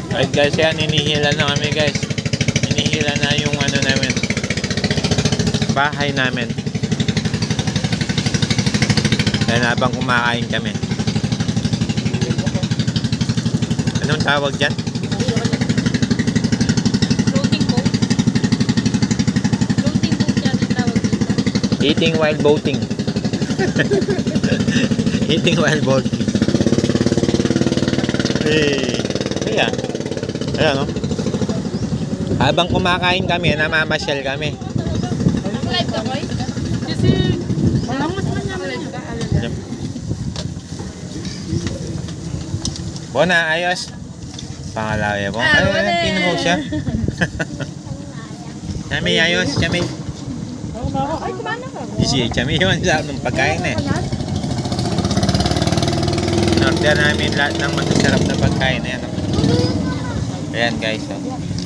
Right guys, yan, hinihila na kami guys. Hinihila na yung ano namin, bahay namin. Kaya habang kumakain kami. Anong tawag dyan? Floating boat. Floating boat yan ang tawag dito. Eating while boating. Eating while boating. Hey. Ayan. Ayan, no? Habang kumakain kami, namamasyal kami. Naka-live ka, boy? Kasi, walang mas manyaman ka. Bona, ayos. Pangalaya mo. Ay, pinuho siya. Chami, ayos. Chami. Ay, kumana ka. Isi, Chami yun sa ng pagkain eh. In-order namin lahat ng masasarap na pagkain. Ayan, oh. Ayan guys. Oh.